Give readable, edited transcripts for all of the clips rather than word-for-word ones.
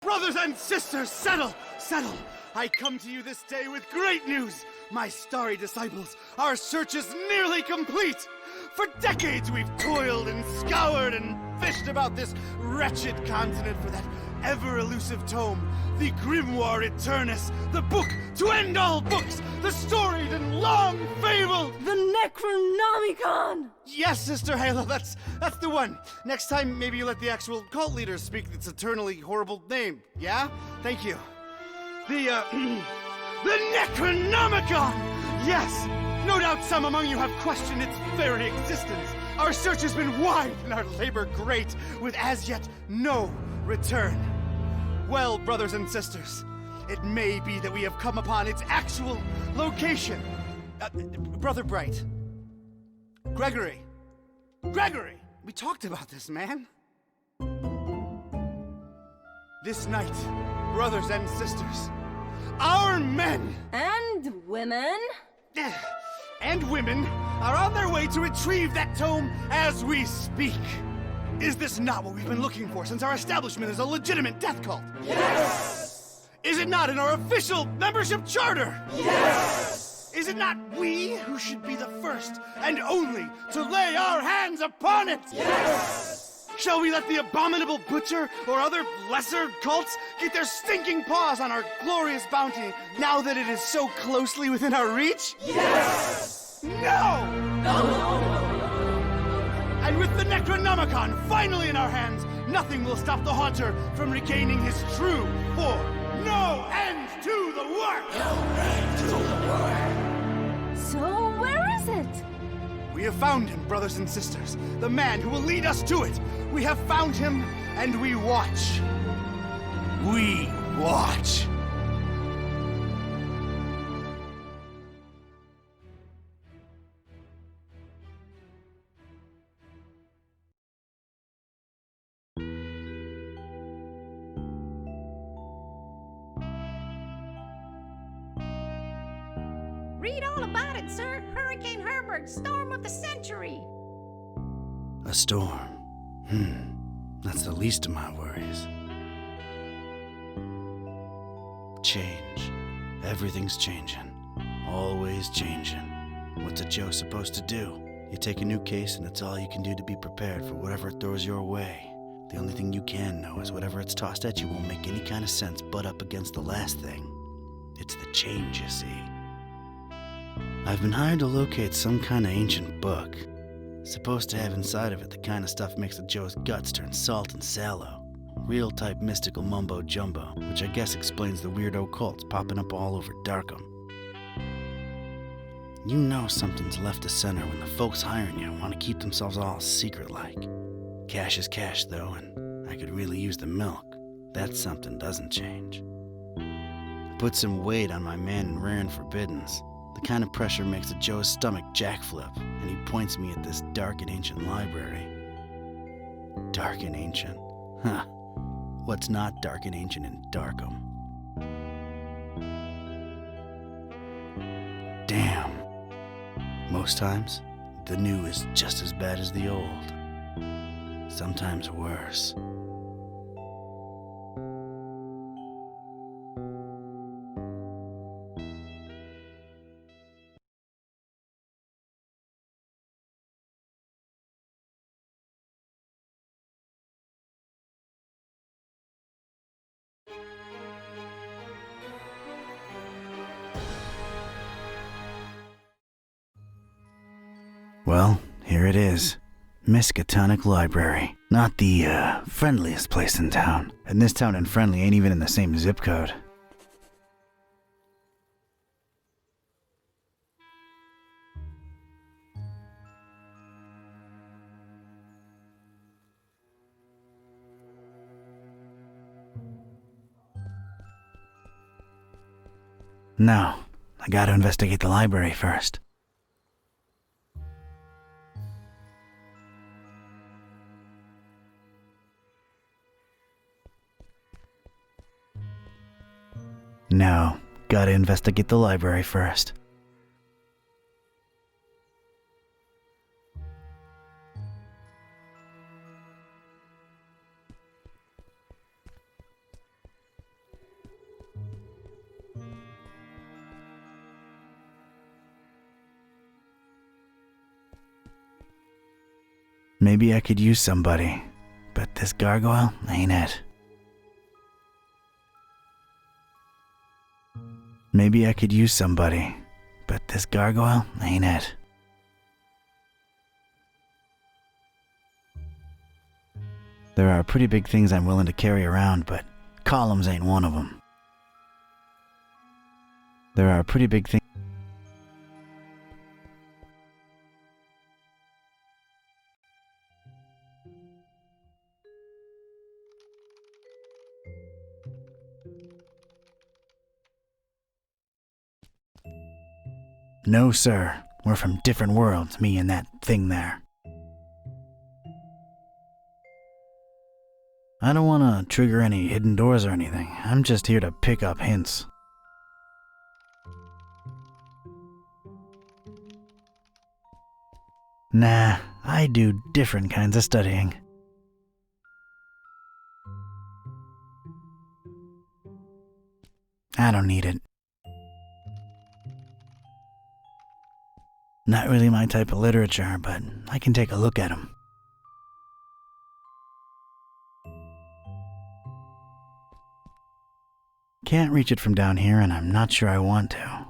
Brothers and sisters, settle! I come to you this day with great news. My starry disciples, our search is nearly complete. For decades we've toiled and scoured and fished about this wretched continent for that ever-elusive tome, the Grimoire Eternus, the book to end all books, the storied and long-fabled... The Necronomicon! Yes, Sister Halo, that's the one. Next time, maybe you let the actual cult leader speak its eternally horrible name, yeah? Thank you. The Necronomicon! Yes! No doubt some among you have questioned its very existence. Our search has been wide and our labor great, with as yet no return. Well, brothers and sisters, it may be that we have come upon its actual location. Brother Bright. Gregory, we talked about this, man. This night, brothers and sisters, our men... And women... and women are on their way to retrieve that tome as we speak. Is this not what we've been looking for since our establishment is a legitimate death cult? Yes! Is it not in our official membership charter? Yes! Is it not we who should be the first and only to lay our hands upon it? Yes! Shall we let the abominable butcher or other lesser cults get their stinking paws on our glorious bounty now that it is so closely within our reach? Yes! No! And with the Necronomicon finally in our hands, nothing will stop the Haunter from regaining his true form. No end to the work! No end to the work! So where is it? We have found him, brothers and sisters. The man who will lead us to it. We have found him, and we watch. We watch. Read all about it, sir. Hurricane Herbert, storm of the century. A storm. That's the least of my worries. Change. Everything's changing. Always changing. What's a Joe supposed to do? You take a new case and it's all you can do to be prepared for whatever it throws your way. The only thing you can know is whatever it's tossed at you won't make any kind of sense butt up against the last thing. It's the change, you see. I've been hired to locate some kind of ancient book. Supposed to have inside of it the kind of stuff makes a Joe's guts turn salt and sallow. Real type mystical mumbo jumbo, which I guess explains the weirdo cults popping up all over Darkham. You know something's left to center when the folks hiring you want to keep themselves all secret-like. Cash is cash, though, and I could really use the milk. That something doesn't change. Put some weight on my man in rare and forbiddens. The kind of pressure makes a Joe's stomach jackflip, and he points me at this dark and ancient library. Dark and ancient? Huh. What's not dark and ancient in Darkham? Damn. Most times, the new is just as bad as the old. Sometimes worse. Well, here it is. Miskatonic Library. Not the, friendliest place in town. And this town and friendly ain't even in the same zip code. No, I gotta investigate the library first. No, gotta investigate the library first. Maybe I could use somebody, but this gargoyle ain't it. Maybe I could use somebody, but this gargoyle ain't it. There are pretty big things I'm willing to carry around, but columns ain't one of them. There are pretty big things. No, sir. We're from different worlds, me and that thing there. I don't want to trigger any hidden doors or anything. I'm just here to pick up hints. Nah, I do different kinds of studying. I don't need it. Not really my type of literature, but I can take a look at them. Can't reach it from down here, and I'm not sure I want to.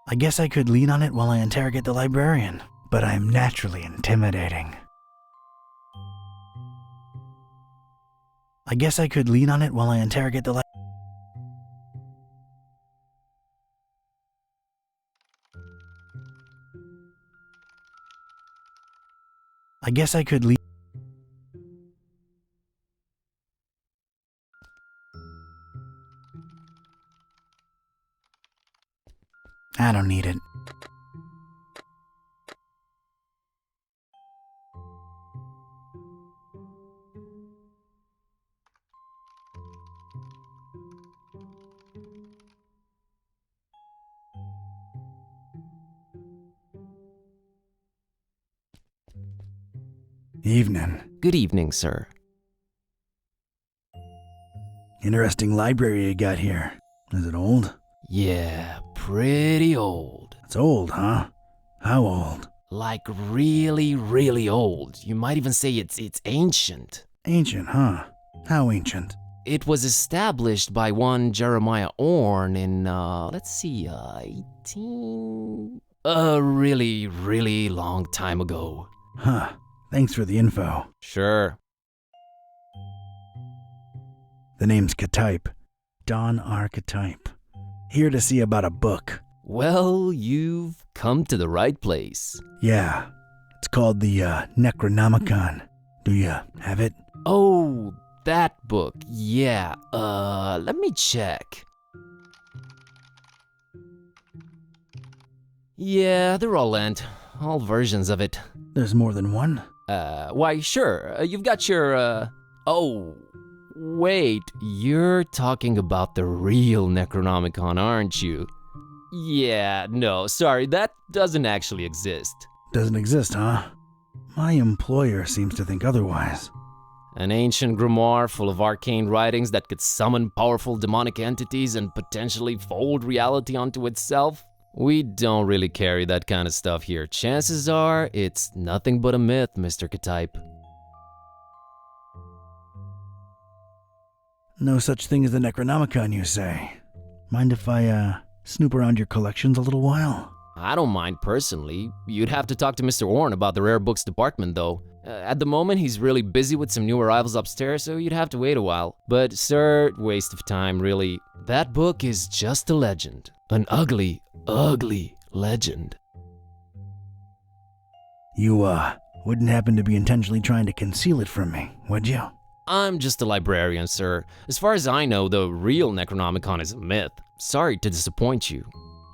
I guess I could lean on it while I interrogate the librarian, but I'm naturally intimidating. I guess I could lean on it while I interrogate the I guess I could lean. I don't need it. Evening. Good evening, sir. Interesting library you got here. Is it old? Yeah, pretty old. It's old, huh? How old? Like really, really old. You might even say it's ancient. Ancient, huh? How ancient? It was established by one Jeremiah Orne in, 18... A really, really long time ago. Huh. Thanks for the info. Sure. The name's Ketype. Don R Ketype. Here to see about a book. Well, you've come to the right place. Yeah. It's called the Necronomicon. Do you have it? Oh, that book. Yeah, let me check. Yeah, they're all lent. All versions of it. There's more than one? Why, sure. You've got your, Oh, wait. You're talking about the real Necronomicon, aren't you? Yeah, no, sorry. That doesn't actually exist. Doesn't exist, huh? My employer seems to think otherwise. An ancient grimoire full of arcane writings that could summon powerful demonic entities and potentially fold reality onto itself? We don't really carry that kind of stuff here. Chances are, it's nothing but a myth, Mr. Ketype. No such thing as the Necronomicon, you say? Mind if I, snoop around your collections a little while? I don't mind personally. You'd have to talk to Mr. Orne about the rare books department, though. At the moment, he's really busy with some new arrivals upstairs, so you'd have to wait a while. But, sir, waste of time, really. That book is just a legend. An ugly, ugly legend. You, wouldn't happen to be intentionally trying to conceal it from me, would you? I'm just a librarian, sir. As far as I know, the real Necronomicon is a myth. Sorry to disappoint you.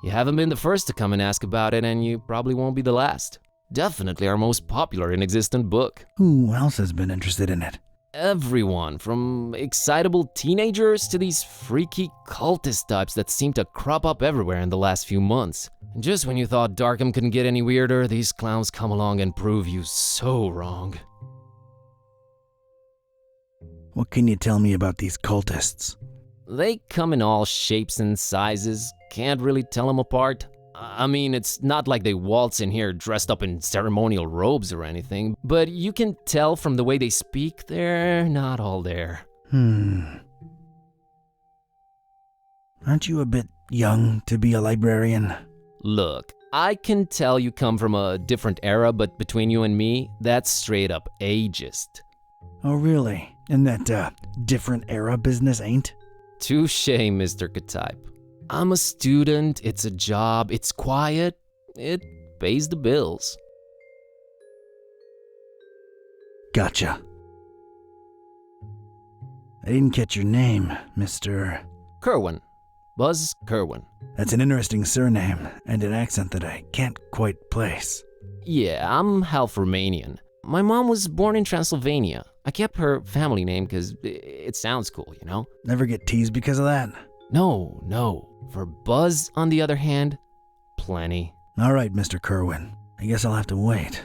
You haven't been the first to come and ask about it, and you probably won't be the last. Definitely our most popular and existent book. Who else has been interested in it? Everyone, from excitable teenagers to these freaky cultist types that seem to crop up everywhere in the last few months. And just when you thought Darkham couldn't get any weirder, these clowns come along and prove you so wrong. What can you tell me about these cultists? They come in all shapes and sizes. can't really tell them apart. I mean, it's not like they waltz in here dressed up in ceremonial robes or anything, but you can tell from the way they speak they're not all there. Aren't you a bit young to be a librarian? Look, I can tell you come from a different era, but between you and me, that's straight up ageist. Oh, really? And that, different era business ain't? Touché, Mr. Ketype. I'm a student, it's a job, it's quiet, it pays the bills. Gotcha. I didn't catch your name, Mr. Kerwin. Buzz Kerwin. That's an interesting surname and an accent that I can't quite place. Yeah, I'm half Romanian. My mom was born in Transylvania. I kept her family name because it sounds cool, you know? Never get teased because of that? No. For Buzz, on the other hand, plenty. All right, Mr. Kerwin. I guess I'll have to wait.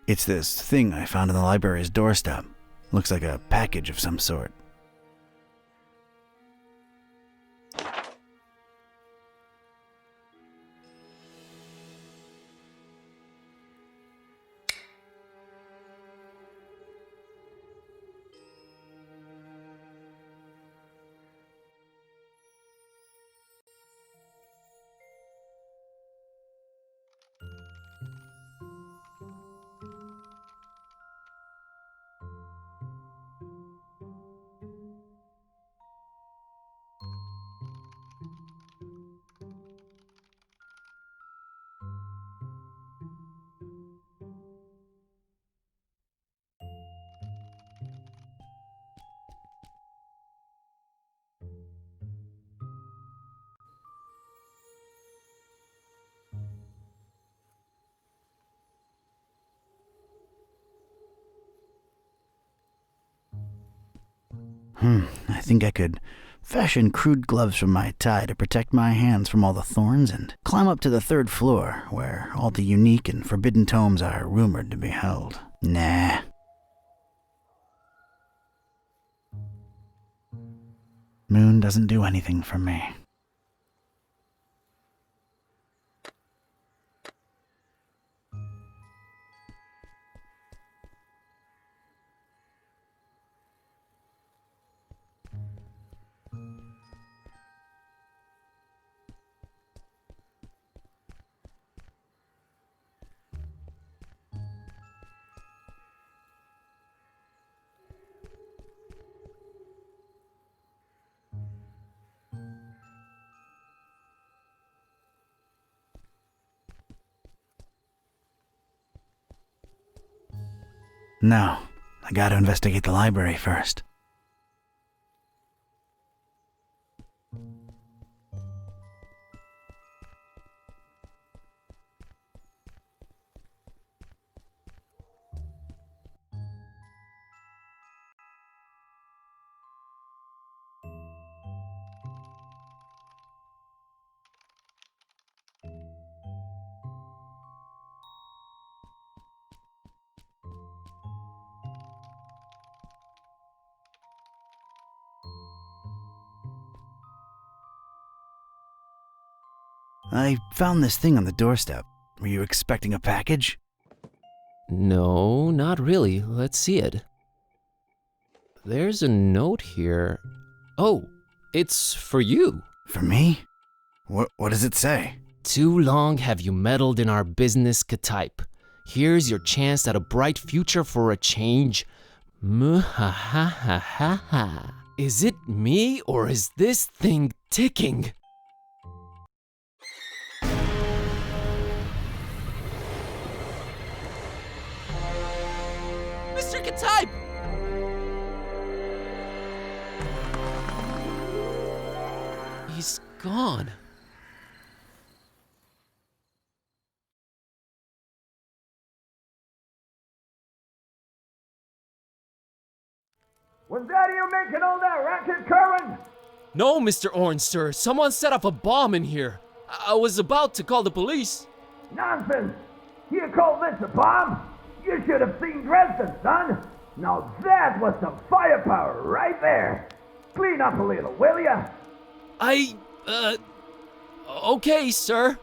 It's this thing I found on the library's doorstep. Looks like a package of some sort. I think I could fashion crude gloves from my tie to protect my hands from all the thorns and climb up to the 3rd floor where all the unique and forbidden tomes are rumored to be held. Nah. Moon doesn't do anything for me. No, I gotta investigate the library first. I found this thing on the doorstep. Were you expecting a package? No, not really. Let's see it. there's a note here. Oh, it's for you. For me? What does it say? Too long have you meddled in our business, Ketype. Here's your chance at a bright future for a change. Muhahahaha. Is it me or is this thing ticking? Mr. Ketype! He's gone. Was that you making all that racket, Kerwin? No, Mr. Orange, sir. Someone set off a bomb in here. I was about to call the police. Nonsense! You call this a bomb? You should have seen Dresden, son! Now that was some firepower right there! Clean up a little, will ya? Okay, sir.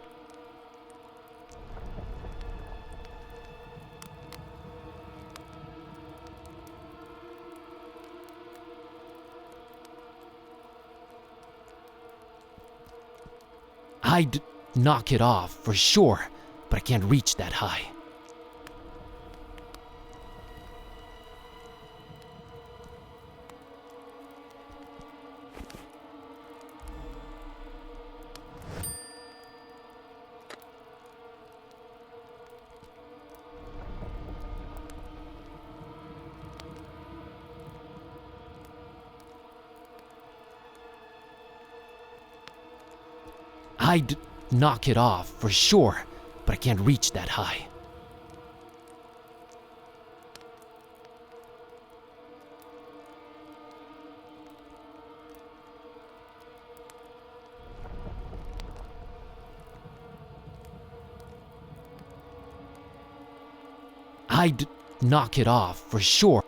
I'd knock it off for sure, but I can't reach that high. I'd knock it off for sure, but I can't reach that high. I'd knock it off for sure.